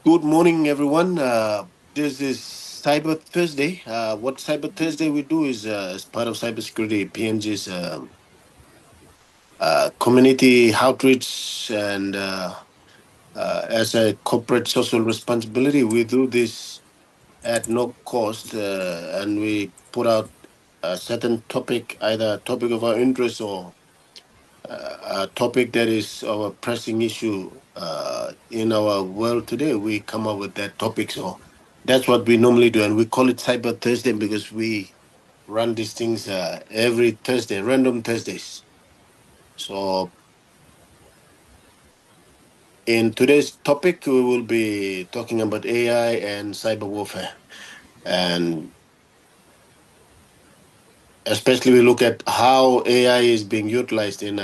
Good morning, everyone. This is Cyber Thursday. What Cyber Thursday we do is, as part of Cybersecurity PNG's community outreach and as a corporate social responsibility, we do this at no cost, and we put out a certain topic, either a topic of our interest or a topic that is our pressing issue in our world today. We come up with that topic. So that's what we normally do. And we call it Cyber Thursday because we run these things every Thursday, random Thursdays. So in today's topic, we will be talking about AI and cyber warfare. And especially we look at how AI is being utilized in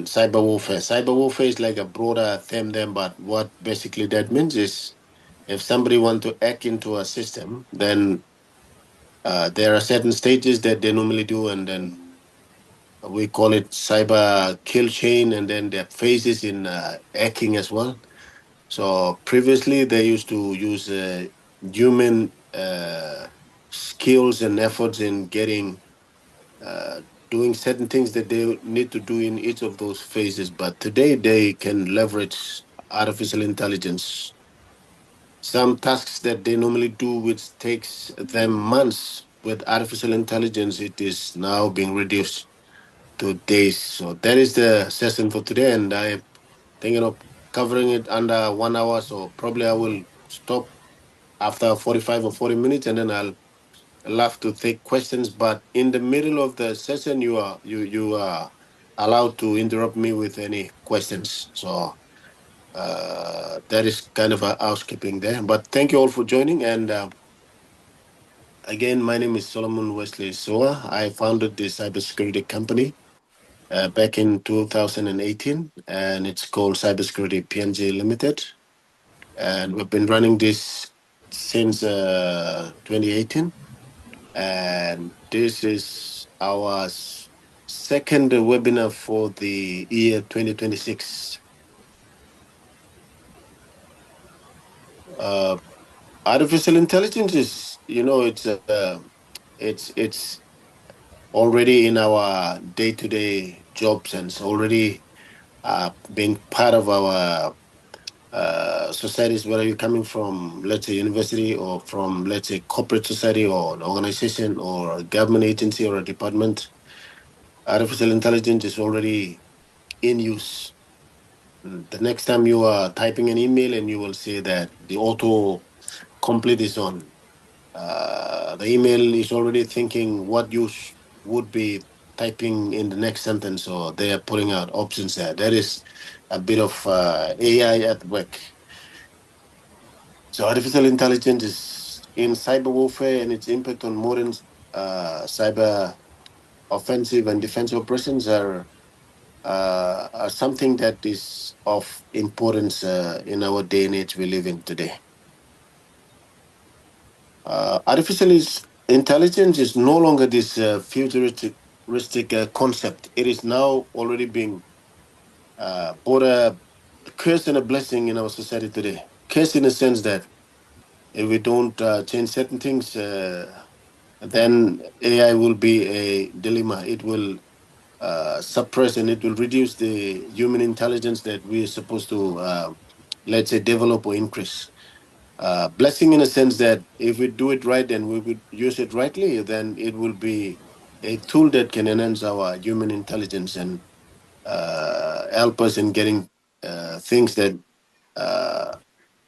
cyber warfare. Cyber warfare is like a broader term then, but what basically that means is if somebody want to hack into a system, then there are certain stages that they normally do, and then we call it cyber kill chain, and then there are phases in hacking as well. So previously they used to use human skills and efforts in getting uh, doing certain things that they need to do in each of those phases. But today they can leverage artificial intelligence. Some tasks that they normally do, which takes them months, with artificial intelligence, it is now being reduced to days. So that is the session for today, and I'm thinking of covering it under 1 hour. So probably I will stop after 45 or 40 minutes, and then I'll love to take questions. But in the middle of the session, you are allowed to interrupt me with any questions. So that is kind of a housekeeping there. But thank you all for joining. And again, my name is Solomon Wesley Soa. I founded the cybersecurity company back in 2018, and it's called Cybersecurity PNG Limited. And we've been running this since 2018. And this is our second webinar for the year 2026. Uh, Artificial intelligence is, it's already in our day-to-day jobs, and it's already being part of our societies, whether you're coming from, let's say, university, or from, let's say, corporate society or an organization or a government agency or a department. Artificial intelligence is already in use. The next time you are typing an email and you will see that the auto complete is on. The email is already thinking what you would be typing in the next sentence, or they are putting out options there. That is a bit of AI at work. So artificial intelligence is in cyber warfare, and its impact on modern cyber offensive and defensive operations are something that is of importance in our day and age we live in today. Intelligence is no longer this futuristic concept. It is now already being both a curse and a blessing in our society today. Curse in the sense that if we don't change certain things, then AI will be a dilemma. It will suppress, and it will reduce the human intelligence that we are supposed to, let's say, develop or increase. Blessing in a sense that if we do it right and we would use it rightly, then it will be a tool that can enhance our human intelligence and help us in getting things that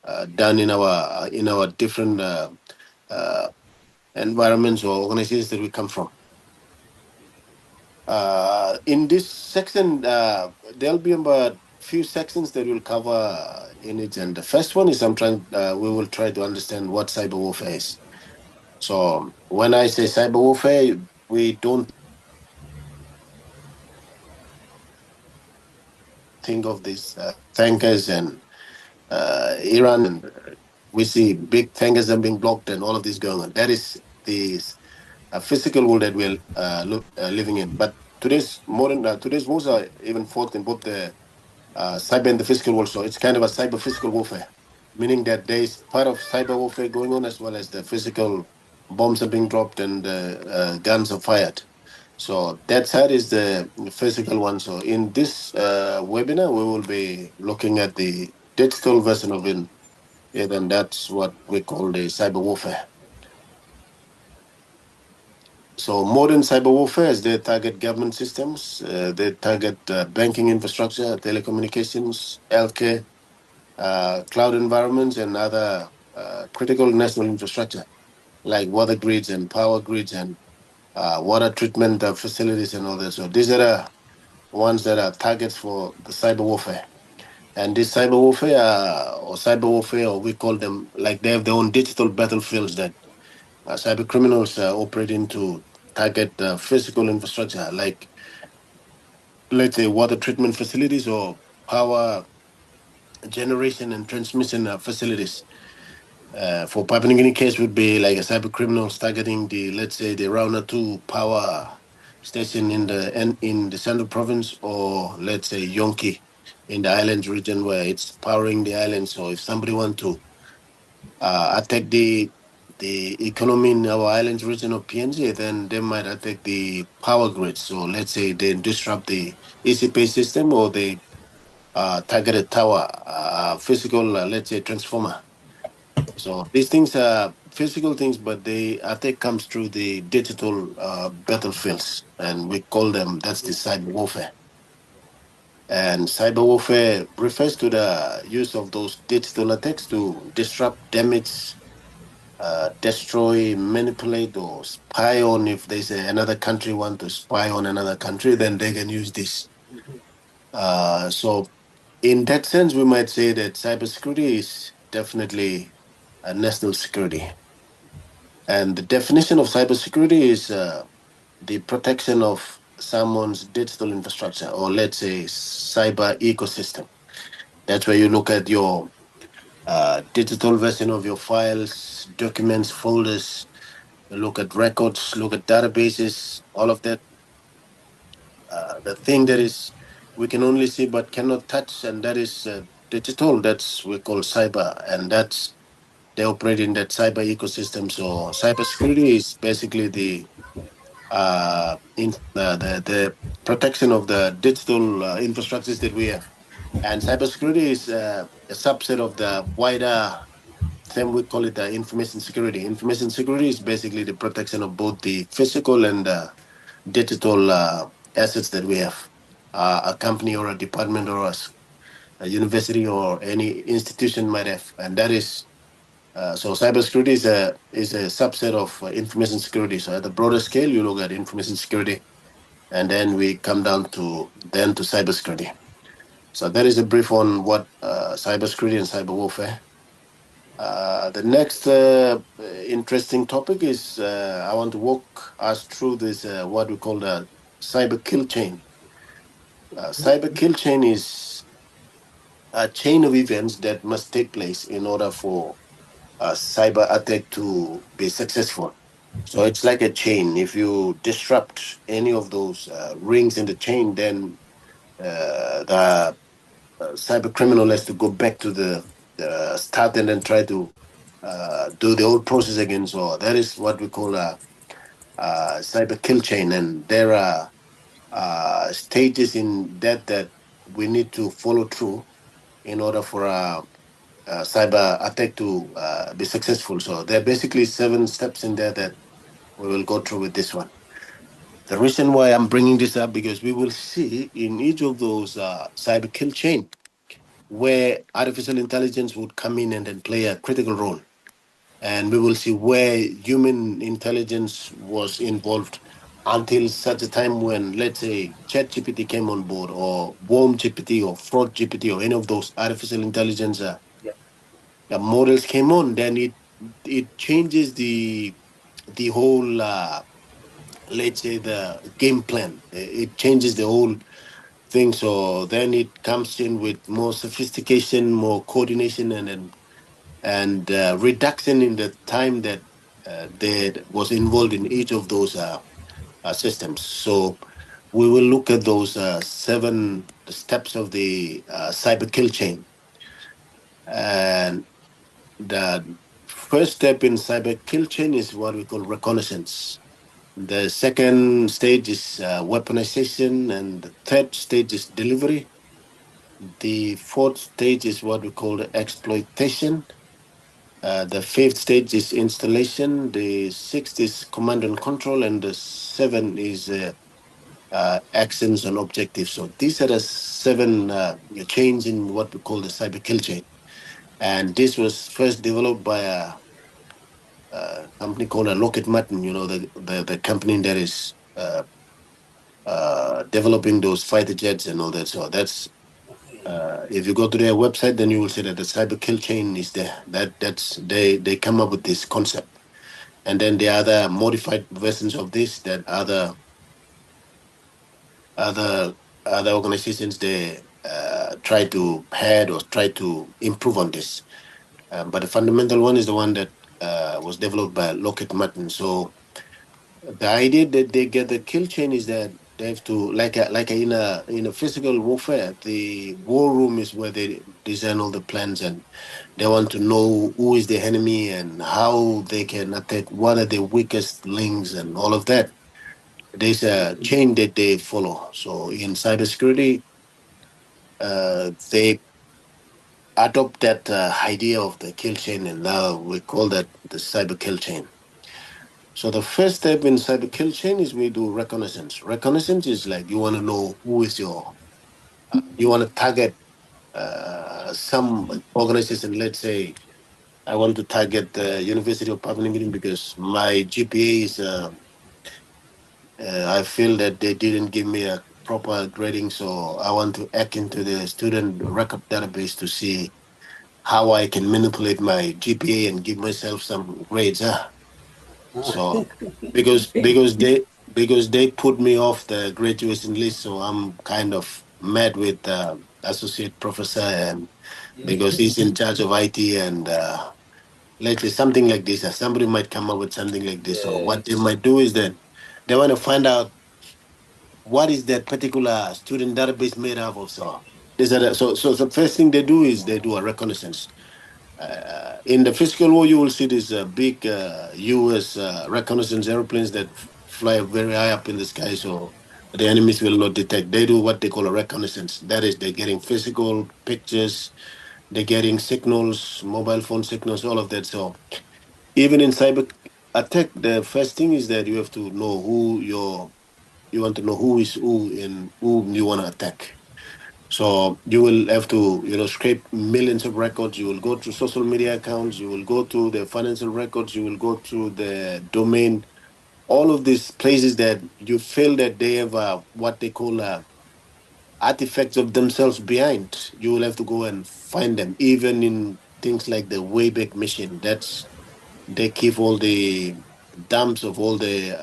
uh, done in our different uh, environments or organizations that we come from. In this section, there'll be about few sections that we'll cover in it, and the first one is we will try to understand what cyber warfare is. So when I say cyber warfare, we don't think of these tankers and Iran, and we see big tankers are being blocked and all of this going on. That is the physical world that we're living in. But today's wars are even fought in both the cyber and the physical world. So it's kind of a cyber physical warfare. meaning that there is part of cyber warfare going on as well as the physical bombs are being dropped and guns are fired. So that side is the physical one. So in this webinar, we will be looking at the digital version of it, and that's what we call the cyber warfare. So modern cyber warfare is they target government systems, they target banking infrastructure, telecommunications, healthcare, cloud environments, and other critical national infrastructure like water grids and power grids and water treatment facilities and all that. So these are the ones that are targets for the cyber warfare. And this cyber warfare or we call them like they have their own digital battlefields that cyber criminals operate into target physical infrastructure like, let's say, water treatment facilities or power generation and transmission facilities. For Papua New Guinea case would be like a cyber criminals targeting the, let's say, the Rauna 2 power station in the central province, or let's say Yonki in the islands region where it's powering the island. So if somebody want to attack the economy in our islands region of PNG, then they might attack the power grid. So let's say they disrupt the ECP system, or they target a tower, physical, let's say, transformer. So these things are physical things, but the attack comes through the digital battlefields, and we call them, that's the cyber warfare. And cyber warfare refers to the use of those digital attacks to disrupt, damage, destroy, manipulate, or spy on. If there's another country want to spy on another country, then they can use this. So in that sense, we might say that cybersecurity is definitely a national security. And the definition of cybersecurity is the protection of someone's digital infrastructure, or let's say cyber ecosystem. That's where you look at your digital version of your files, documents, folders, you look at records, look at databases, all of that. The thing that is we can only see but cannot touch, and that is digital. That's we call cyber, and that's they operate in that cyber ecosystem. So cybersecurity is basically the protection of the digital infrastructures that we have, and cybersecurity is a subset of the wider thing. We call it information security. Information security is basically the protection of both the physical and digital assets that we have. A company or a department or a university or any institution might have, and that is so cybersecurity is a subset of information security. So at the broader scale, you look at information security, and then we come down to cybersecurity. So that is a brief on what cybersecurity and cyber warfare. The next interesting topic is I want to walk us through this what we call the cyber kill chain. Cyber kill chain is a chain of events that must take place in order for a cyber attack to be successful. So it's like a chain. If you disrupt any of those rings in the chain, then the cyber criminal has to go back to the start and then try to do the old process again. So that is what we call a cyber kill chain, and there are stages in that we need to follow through in order for a cyber attack to be successful. So there are basically 7 steps in there that we will go through with this one. The reason why I'm bringing this up because we will see in each of those cyber kill chain where artificial intelligence would come in and then play a critical role. And we will see where human intelligence was involved until such a time when, let's say, ChatGPT came on board, or Worm GPT, or Fraud GPT, or any of those artificial intelligence models came on. Then it changes the whole, let's say, the game plan. It changes the whole thing. So then it comes in with more sophistication, more coordination, and reduction in the time that that was involved in each of those systems. So we will look at those 7 steps of the cyber kill chain. And the first step in cyber kill chain is what we call reconnaissance. The second stage is weaponization, and the third stage is delivery. The fourth stage is what we call the exploitation. The fifth stage is installation. The sixth is command and control, and the seven is actions and objectives. So these are the seven chains in what we call the cyber kill chain. And this was first developed by a company called Lockheed Martin. You know, the company that is developing those fighter jets and all that. So that's if you go to their website, then you will see that the cyber kill chain is there. That's they come up with this concept, and then the other modified versions of this that other other organizations they try to head or try to improve on this. But the fundamental one is the one that was developed by Lockheed Martin. So the idea that they get the kill chain is that they have to in a physical warfare, the war room is where they design all the plans, and they want to know who is the enemy and how they can attack, what are the weakest links and all of that. There's a chain that they follow. So in cybersecurity, they adopt that idea of the kill chain, and now we call that the cyber kill chain. So the first step in cyber kill chain is we do reconnaissance. Reconnaissance is like you want to know who is you want to target some organization. Let's say I want to target the University of Papua New Guinea because my GPA is, I feel that they didn't give me a proper grading. So I want to hack into the student record database to see how I can manipulate my GPA and give myself some grades. So because they put me off the graduation list, so I'm kind of mad with associate professor, and because he's in charge of IT, and let's say something like this, somebody might come up with something like this. So what they might do is that they want to find out what is that particular student database made up of. So so the first thing they do is they do a reconnaissance. In the physical war, you will see these big U.S. Reconnaissance airplanes that fly very high up in the sky, so the enemies will not detect. They do what they call a reconnaissance. That is, they're getting physical pictures, they're getting signals, mobile phone signals, all of that. So even in cyber attack, the first thing is that you have to know you want to know who is who and who you want to attack. So you will have to, scrape millions of records. You will go to social media accounts. You will go to the financial records. You will go to the domain. All of these places that you feel that they have what they call artifacts of themselves behind. You will have to go and find them, even in things like the Wayback Machine. They keep all the dumps of all the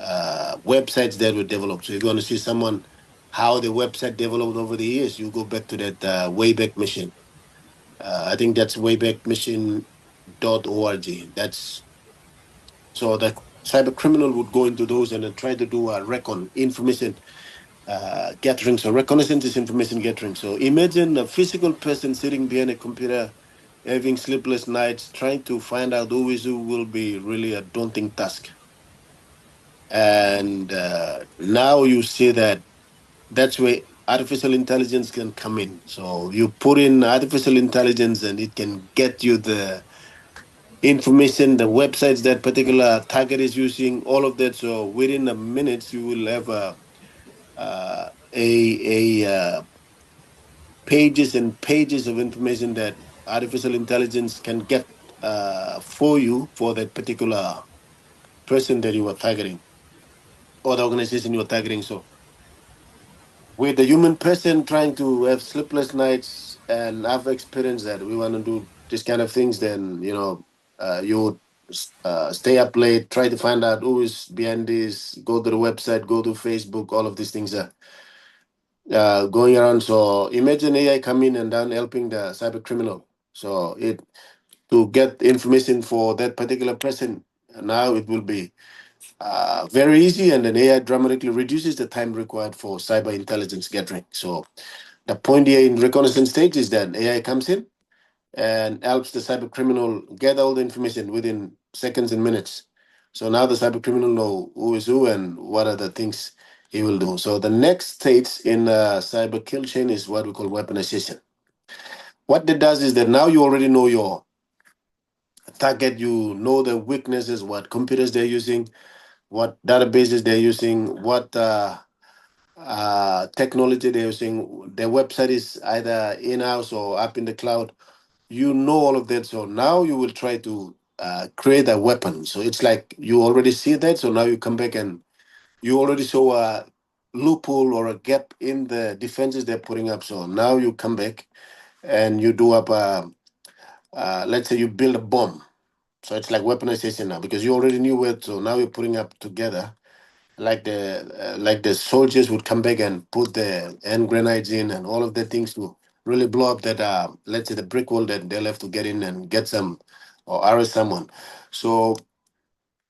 websites that were developed. So if you want to see someone how the website developed over the years, you go back to that Wayback Machine. I think that's waybackmachine.org. That's so the cyber criminal would go into those and then try to do a recon information gathering. So reconnaissance is information gathering. So imagine a physical person sitting behind a computer having sleepless nights trying to find out who is who will be really a daunting task. And now you see that that's where artificial intelligence can come in. So you put in artificial intelligence and it can get you the information, the websites that particular target is using, all of that. So within a minute, you will have pages and pages of information that artificial intelligence can get for you for that particular person that you are targeting or the organization you are targeting. So with the human person trying to have sleepless nights, and I've experienced that we want to do this kind of things, then you would stay up late, try to find out who is behind this, go to the website, go to Facebook, all of these things are going around. So imagine AI coming and then helping the cyber criminal. So it to get information for that particular person, now it will be very easy, and then AI dramatically reduces the time required for cyber intelligence gathering. So the point here in reconnaissance stage is that AI comes in, and helps the cyber criminal get all the information within seconds and minutes. So now the cyber criminal know who is who and what are the things he will do. So the next stage in cyber kill chain is what we call weaponization. What that does is that now you already know your target, you know the weaknesses, what computers they're using, what databases they're using, what technology they're using. Their website is either in-house or up in the cloud. You know all of that. So now you will try to create a weapon. So it's like you already see that. So now you come back and you already saw a loophole or a gap in the defenses they're putting up. So now you come back and you do up let's say you build a bomb. So it's like weaponization now because you already knew where. So now you're putting up together like the soldiers would come back and put the hand grenades in and all of the things to really blow up that let's say the brick wall that they'll have to get in and get some or arrest someone. So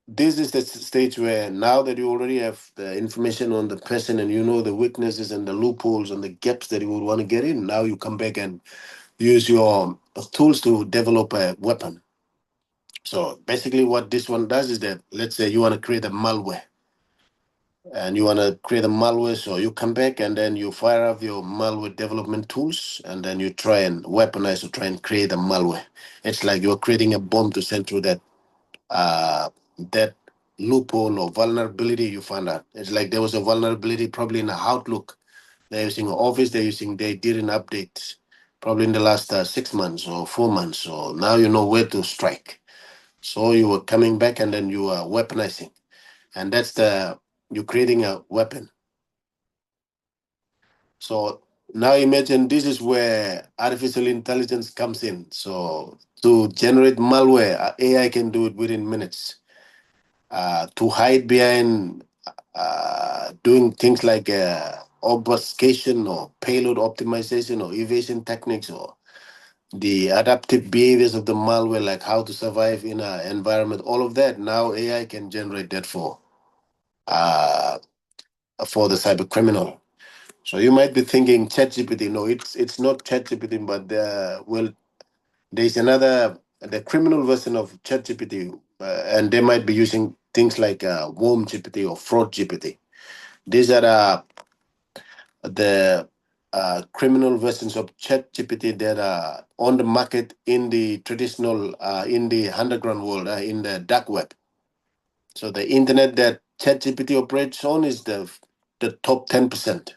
this is the stage where now that you already have the information on the person and you know the weaknesses and the loopholes and the gaps that you would want to get in, now you come back and use your tools to develop a weapon. So basically what this one does is that let's say you want to create a malware and you want to create a malware, so you come back and then you fire up your malware development tools and then you try and weaponize to try and create a malware. It's like you're creating a bomb to send through that loophole or vulnerability you found out. It's like there was a vulnerability probably in the Outlook they're using, Office they're using, they didn't update probably in the last 6 months or 4 months. So now you know where to strike. So you were coming back and then you are weaponizing, and that's the you're creating a weapon. So now imagine this is where artificial intelligence comes in. So to generate malware, AI can do it within minutes. To hide behind doing things like obfuscation or payload optimization or evasion techniques or the adaptive behaviors of the malware, like how to survive in an environment, all of that. Now AI can generate that uh, for the cyber criminal. So you might be thinking ChatGPT. No, it's not ChatGPT, but there's another the criminal version of ChatGPT, and they might be using things like Worm GPT or Fraud GPT. These are the criminal versions of ChatGPT that are on the market in the traditional, in the underground world, in the dark web. So the internet that ChatGPT operates on is the top 10%.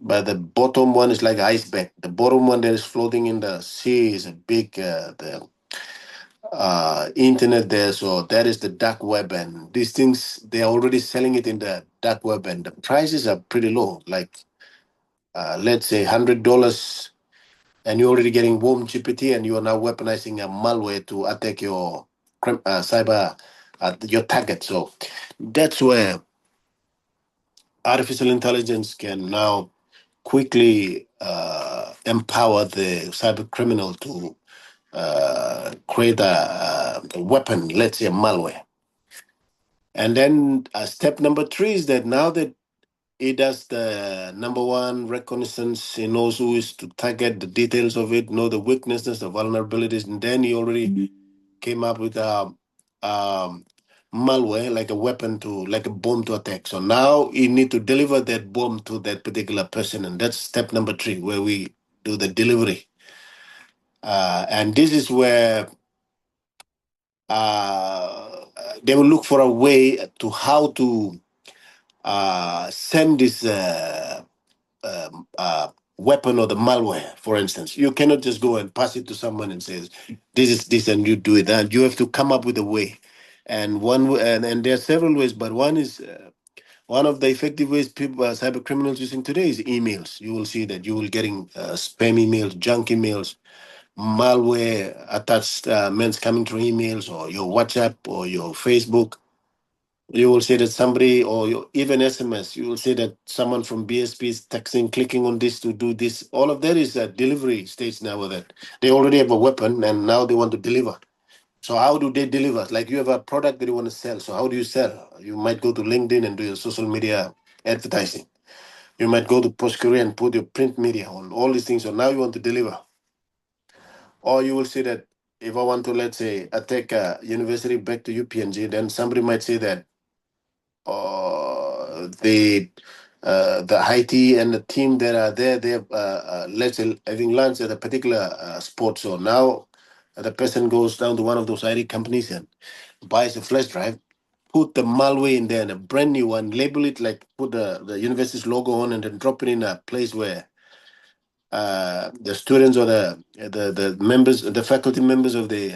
But the bottom one is like iceberg. The bottom one that is floating in the sea is a big the internet there. So that is the dark web, and these things they are already selling it in the dark web, and the prices are pretty low. Like let's say $100, and you're already getting warm GPT, and you are now weaponizing a malware to attack your cyber your target. So that's where artificial intelligence can now quickly empower the cyber criminal to create a weapon, let's say a malware. And then step number three is that now that it does the number one reconnaissance, he knows who is to target, the details of it, know the weaknesses, the vulnerabilities, and then he already came up with a malware, like a weapon to, like a bomb to attack. So now you need to deliver that bomb to that particular person, and that's step number three, where we do the delivery. And this is where they will look for a way to how to send this weapon or the malware. For instance, you cannot just go and pass it to someone and say, "This is this," and you do it. And you have to come up with a way. And there are several ways, but one is one of the effective ways people cyber criminals using today is emails. You will see that you will getting spam emails, junk emails, malware attached mails coming through emails or your WhatsApp or your Facebook. You will see that somebody or even SMS, you will see that someone from BSP is texting, clicking on this to do this. All of that is a delivery stage now with that. They already have a weapon and now they want to deliver. So how do they deliver? Like you have a product that you want to sell. So how do you sell? You might go to LinkedIn and do your social media advertising. You might go to Post Career and put your print media on all these things. So now you want to deliver. Or you will see that if I want to, let's say, attack a university back to UPNG, then somebody might say that the IT and the team that are there, they're let's say having lunch at a particular sport. So now the person goes down to one of those IT companies and buys a flash drive, put the malware in there and a brand new one, label it like put the university's logo on, and then drop it in a place where the students or the members, the faculty members of the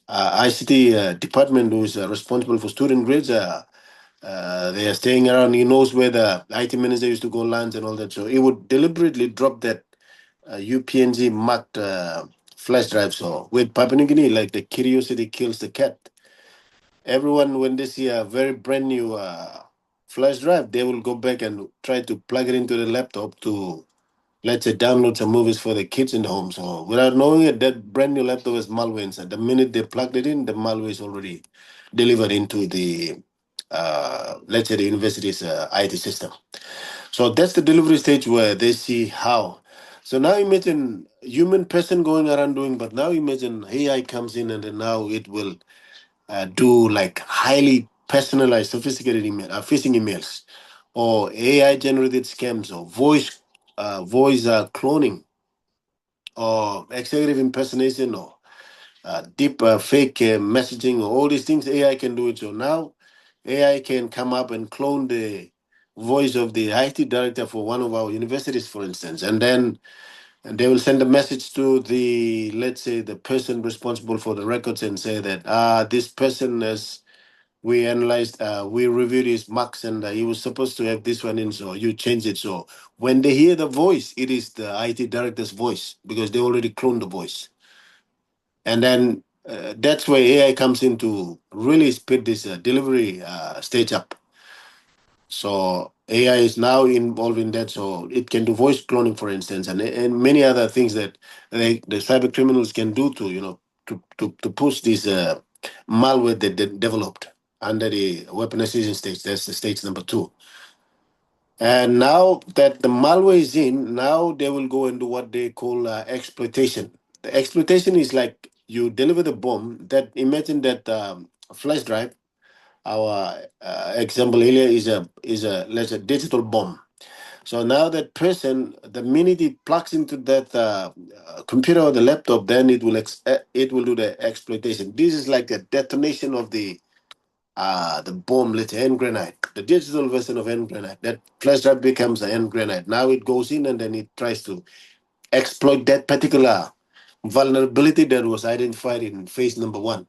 ICT department who is responsible for student grades. They are staying around. He knows where the IT manager used to go lunch and all that. So he would deliberately drop that UPNG marked flash drive. So with Papua New Guinea, like the curiosity kills the cat. Everyone, when they see a very brand new flash drive, they will go back and try to plug it into the laptop to, let's say, download some movies for the kids in the home. So without knowing it, that brand new laptop is malware inside. The minute they plugged it in, the malware is already delivered into the, let's say, the university's IT system. So that's the delivery stage where they see how. So now imagine human person going around doing, but now imagine AI comes in and then now it will do like highly personalized, sophisticated phishing emails, or AI generated scams, or voice cloning, or executive impersonation, or deep fake messaging, or all these things. AI can do it. So now AI can come up and clone the voice of the IT director for one of our universities, for instance, and then they will send a message to the, let's say, the person responsible for the records and say that this person has, we analyzed, we reviewed his marks, and he was supposed to have this one in, so you change it. So when they hear the voice, it is the IT director's voice because they already cloned the voice. And then that's where AI comes in to really speed this delivery stage up. So AI is now involved in that, so it can do voice cloning, for instance, and many other things that the cyber criminals can do to, to push this malware that they developed under the weaponization stage. That's the stage number two. And now that the malware is in, now they will go into what they call exploitation. The exploitation is like you deliver the bomb. That imagine that flash drive. Our example earlier is a let's say digital bomb. So now that person, the minute it plugs into that computer or the laptop, then it will do the exploitation. This is like a detonation of the bomb, let's say hand grenade, the digital version of hand grenade. That flash drive becomes a hand grenade. Now it goes in and then it tries to exploit that particular vulnerability that was identified in phase number one.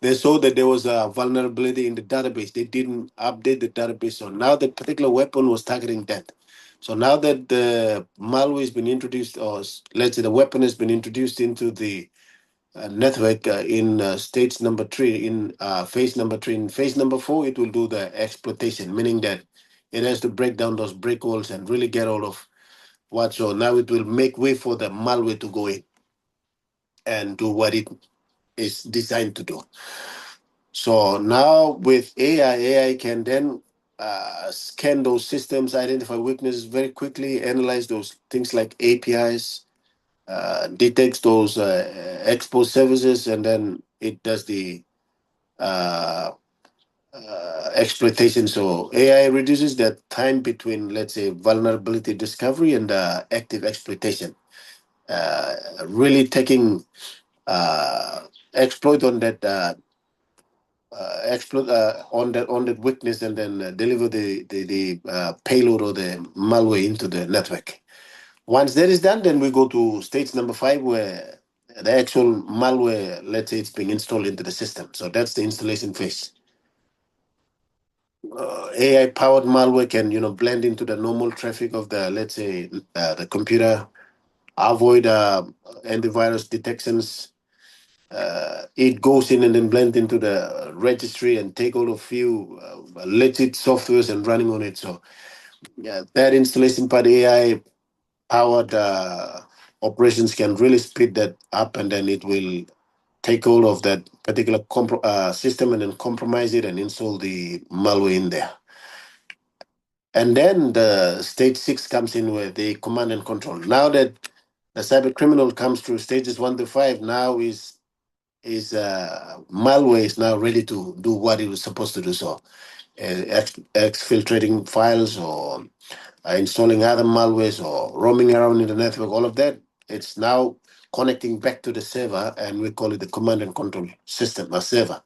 They saw that there was a vulnerability in the database. They didn't update the database. So now that particular weapon was targeting that. So now that the malware has been introduced, or let's say the weapon has been introduced into the network in stage number three, in phase number three, in phase number four, it will do the exploitation, meaning that it has to break down those break walls and really get all of what. So now it will make way for the malware to go in and do what it is designed to do. So now with AI can then scan those systems, identify weaknesses very quickly, analyze those things like APIs, detects those exposed services, and then it does the uh, exploitation. So AI reduces that time between, let's say, vulnerability discovery and active exploitation, really taking exploit on that exploit on that weakness, and then deliver the payload or the malware into the network. Once that is done, then we go to stage number five, where the actual malware, let's say, it's being installed into the system. So that's the installation phase. AI powered malware can blend into the normal traffic of the, let's say, the computer, avoid antivirus detections. It goes in and then blend into the registry and take all of few legit softwares and running on it. So yeah, that installation part, AI powered operations can really speed that up, and then it will take all of that particular system and then compromise it and install the malware in there. And then the stage six comes in with the command and control. Now that The cyber criminal comes through stages 1 to 5. Now is malware is now ready to do what it was supposed to do. So exfiltrating files or installing other malwares or roaming around in the network, all of that, it's now connecting back to the server, and we call it the command and control system, a server.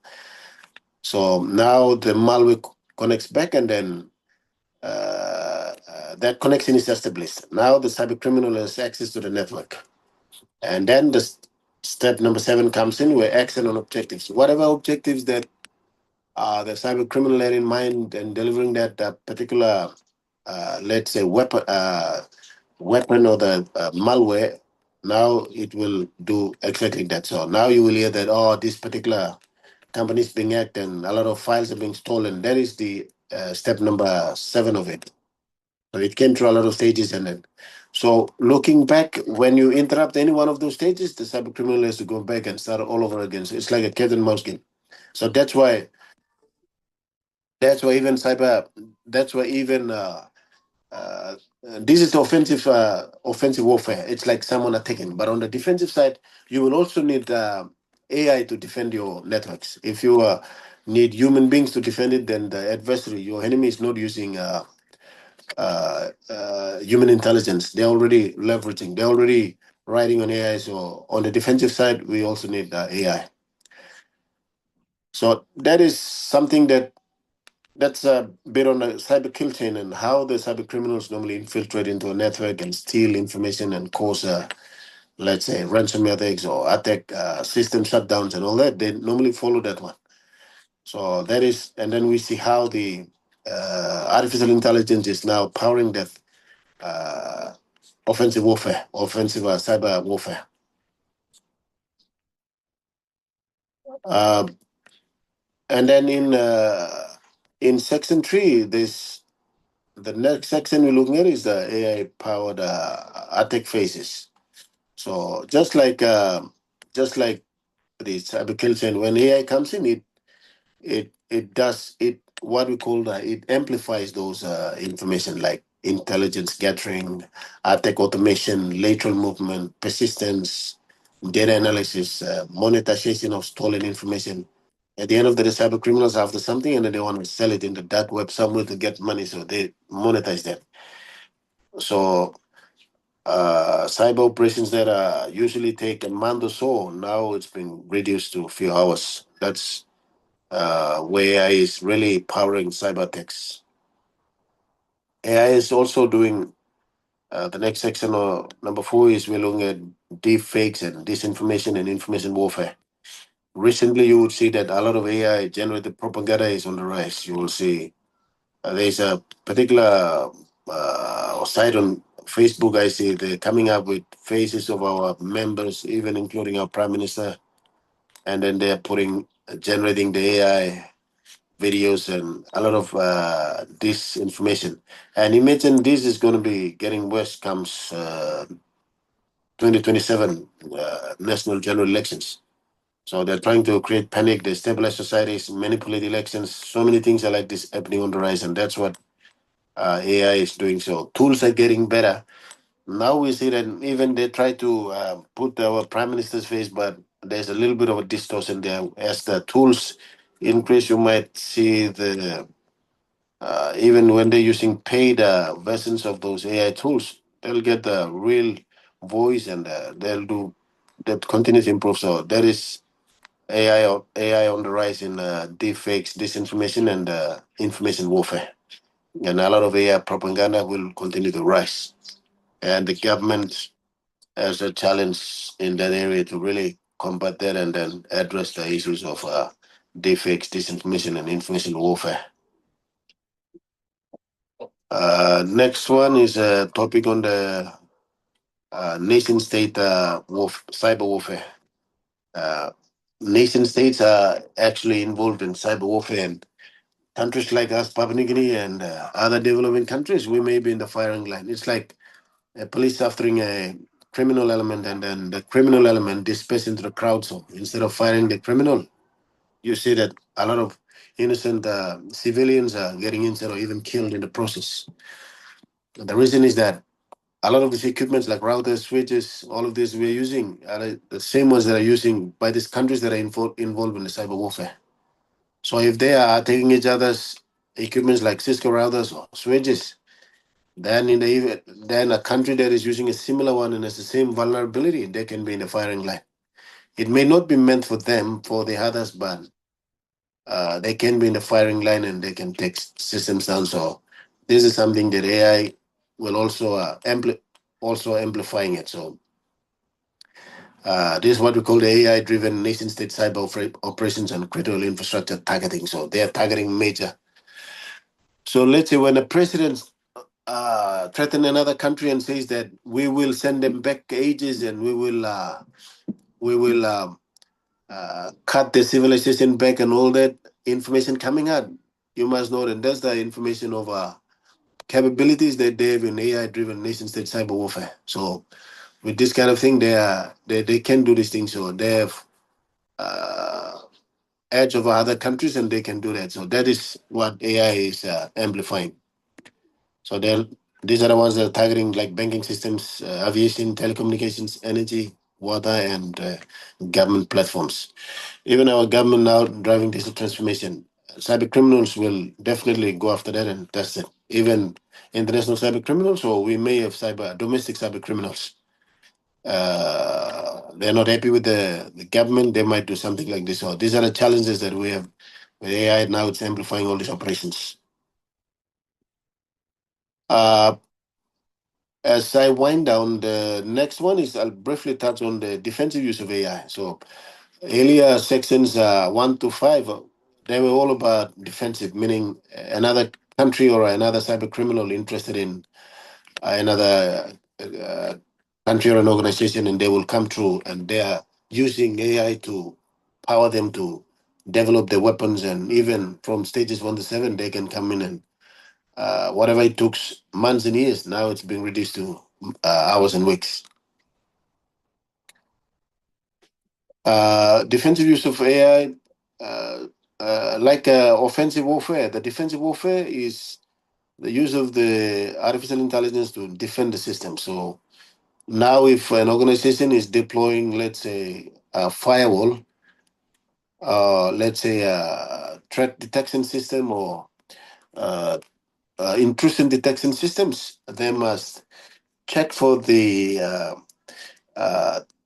So now the malware connects back, and then that connection is established. Now the cyber criminal has access to the network. And then step number 7 comes in, where action on objectives. Whatever objectives that the cyber criminal had in mind and delivering that particular, let's say, weapon or the malware, now it will do exactly that. So now you will hear that, oh, this particular company is being hacked and a lot of files are being stolen. That is the step number 7 of it. So it came through a lot of stages, and then, so looking back, when you interrupt any one of those stages, the cyber criminal has to go back and start all over again. So it's like a cat and mouse game. So that's why even cyber, that's why even uh, this is the offensive warfare. It's like someone attacking. But on the defensive side, you will also need AI to defend your networks. If you need human beings to defend it, then the adversary, your enemy, is not using human intelligence. They're already leveraging. They're already riding on AI. So on the defensive side, we also need AI. So that is something that's a bit on the cyber kill chain and how the cyber criminals normally infiltrate into a network and steal information and cause, let's say, ransomware attacks or attack system shutdowns and all that. They normally follow that one. So that is, and then we see how the artificial intelligence is now powering that uh, offensive warfare, offensive cyber warfare. Uh, and then in section 3, this the next section we're looking at is the AI powered attack phases. So just like the cyber kill chain, when AI comes in, it does it what we call it amplifies those information like intelligence gathering, attack automation, lateral movement, persistence, data analysis, monetization of stolen information. At the end of the day, cyber criminals are after something, and then they want to sell it in the dark web somewhere to get money, so they monetize that. So cyber operations that usually take a month or so, now it's been reduced to a few hours. That's where AI is really powering cyber attacks. AI is also doing the next section, or number 4, is we're looking at deepfakes and disinformation and information warfare. Recently, you would see that a lot of AI generated propaganda is on the rise. You will see there's a particular site on Facebook. I see they're coming up with faces of our members, even including our prime minister, and then they're generating the AI videos and a lot of disinformation. And imagine this is going to be getting worse comes 2027 national general elections. So they're trying to create panic, destabilize societies, manipulate elections. So many things are like this happening on the rise, and that's what AI is doing. So tools are getting better. Now we see that even they try to put our prime minister's face, but there's a little bit of a distortion there. As the tools increase, you might see the even when they're using paid versions of those AI tools, they'll get the real voice, and they'll do that continues to improve. So there is AI on the rise in deepfakes, disinformation, and information warfare. And a lot of AI propaganda will continue to rise. And the government has a challenge in that area to really combat that and then address the issues of deepfakes, disinformation, and information warfare. Next one is a topic on the nation state cyber warfare. Uh, Nation states are actually involved in cyber warfare, and countries like us, Papua New Guinea, and other developing countries, we may be in the firing line. It's like a police after a criminal element, and then the criminal element disperses into the crowd. So instead of firing the criminal, you see that a lot of innocent civilians are getting injured or even killed in the process. The reason is that A lot of these equipments like routers, switches, all of this we're using are the same ones that are using by these countries that are involved in the cyber warfare. So if they are taking each other's equipments like Cisco routers or switches, then then a country that is using a similar one and has the same vulnerability, they can be in the firing line. It may not be meant for them, for the others, but they can be in the firing line and they can take systems down. So this is something that AI will also also amplifying it. So this is what we call the AI-driven nation-state cyber operations and critical infrastructure targeting. So they are targeting major. So let's say when a president threaten another country and says that we will send them back ages and we will cut the civilization back and all that information coming out, you must know that that's the information of capabilities that they have in AI-driven nation-state cyber warfare. So with this kind of thing, they can do these things. So they have uh, edge over other countries, and they can do that. So that is what AI is amplifying. So these are the ones that are targeting like banking systems, aviation, telecommunications, energy, water, and government platforms. Even our government now driving digital transformation. Cyber criminals will definitely go after that and test it. Even international cyber criminals, or we may have domestic cyber criminals. They're not happy with the government. They might do something like this. So these are the challenges that we have with AI. Now it's amplifying all these operations. Uh, as I wind down, the next one is I'll briefly touch on the defensive use of AI. So earlier sections 1 to 5, they were all about defensive, meaning another country or another cyber criminal interested in another country or an organization, and they will come through and they are using AI to power them to develop the weapons. And even from stages 1 to 7, they can come in and whatever it took months and years, now it's being reduced to hours and weeks. Defensive use of AI, like offensive warfare, the defensive warfare is the use of the artificial intelligence to defend the system. So now, if an organization is deploying, let's say, a firewall, let's say a threat detection system or uh, intrusion detection systems, they must check for the uh,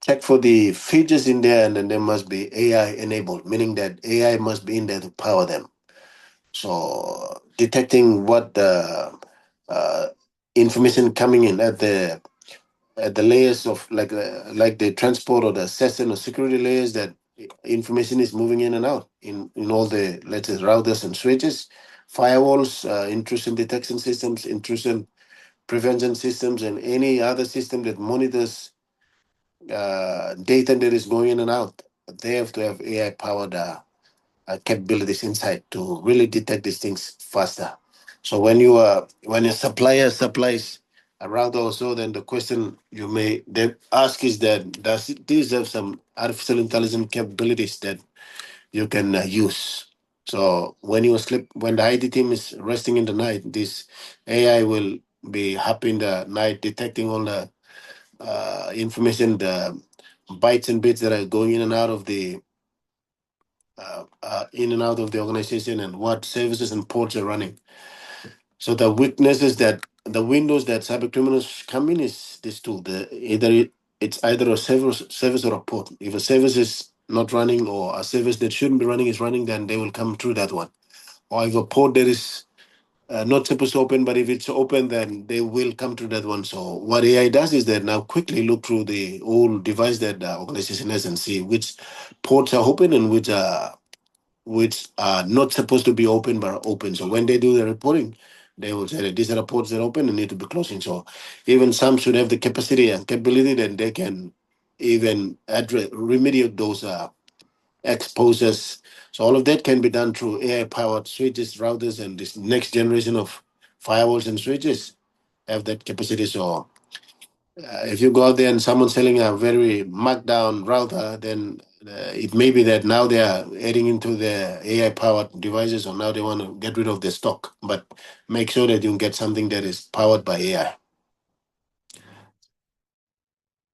check for the features in there, and then they must be AI enabled, meaning that AI must be in there to power them. So detecting what the uh, information coming in at the layers of like the transport or the assessment or security layers, that information is moving in and out in all the, let's say, routers and switches, firewalls, intrusion detection systems, intrusion prevention systems, and any other system that monitors data that is going in and out. They have to have AI powered capabilities inside to really detect these things faster. So when a supplier supplies a router or so, then the question you may then ask is that these have some artificial intelligence capabilities that you can use? So when the IT team is resting in the night, this AI will be up in the night detecting all the information, the bytes and bits that are going in and out of the organization, and what services and ports are running. So the weaknesses that the windows that cyber criminals come in is this tool. It's either a service or a port. If a service is not running or a service that shouldn't be running is running, then they will come through that one. Or if a port that is not supposed to open, but if it's open, then they will come to that one. So what AI does is that now quickly look through the whole device that the organization has and see which ports are open and which are not supposed to be open but are open. So when they do the reporting, they will say that these are the ports that are open and need to be closing. So even some should have the capacity and capability that they can even remediate those exposures. So all of that can be done through AI-powered switches, routers, and this next generation of firewalls and switches have that capacity. So if you go out there and someone's selling a very markdown router, then it may be that now they are adding into their AI-powered devices, or now they want to get rid of the stock. But make sure that you get something that is powered by AI.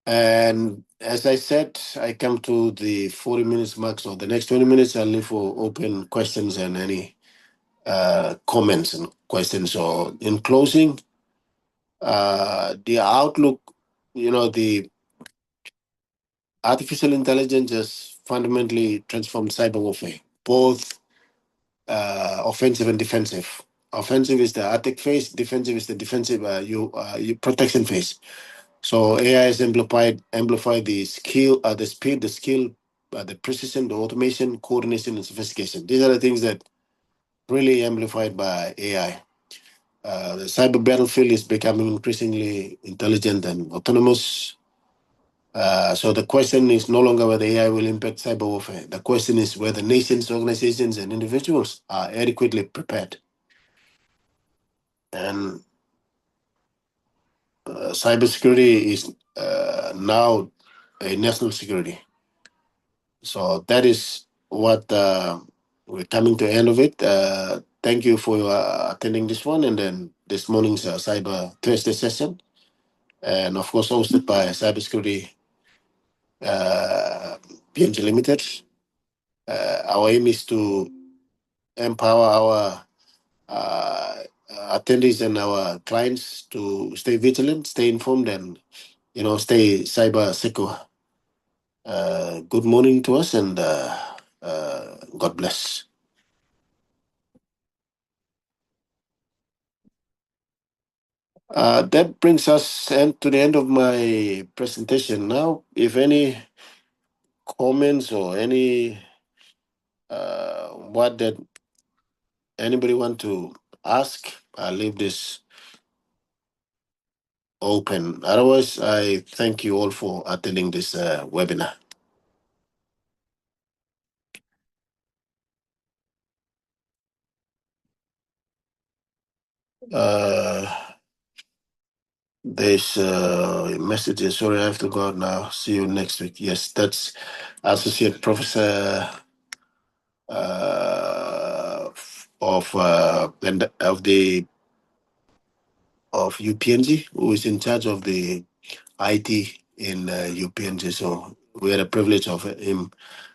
And as I said, I come to the 40 minutes mark. So the next 20 minutes, I'll leave for open questions and any comments and questions. So in closing, the outlook, the artificial intelligence has fundamentally transformed cyber warfare, both offensive and defensive. Offensive is the attack phase, defensive is the defensive you protection phase. So AI has amplified the skill, the speed, the skill, the precision, the automation, coordination, and sophistication. These are the things that really amplified by AI. The cyber battlefield is becoming increasingly intelligent and autonomous. So the question is no longer whether AI will impact cyber warfare. The question is whether nations, organizations, and individuals are adequately prepared. And cybersecurity is now a national security. So that is what we're coming to the end of it. Thank you for attending this one, and then this morning's Cyber Thursday session, and of course hosted by Cybersecurity PNG Limited. Our aim is to empower our uh, attendees and our clients to stay vigilant, stay informed, and stay cyber secure. Good morning to us, and God bless. That brings us to the end of my presentation. Now, if any comments or any what that anybody want to ask, I'll leave this open. Otherwise, I thank you all for attending this webinar. Uh, there's messages. Sorry, I have to go out now. See you next week. Yes, that's Associate Professor of the of UPNG, who is in charge of the IT in UPNG. So we had a privilege of him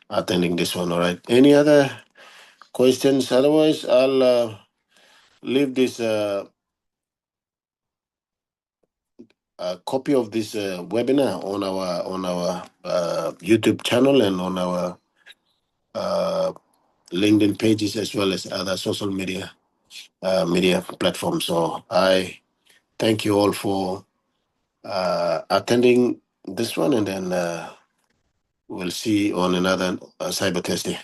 attending this one. All right. Any other questions? Otherwise, I'll leave this copy of this webinar on our YouTube channel and on our uh, LinkedIn pages as well as other social media platforms. So I thank you all for attending this one, and then we'll see you on another Cyber Thursday.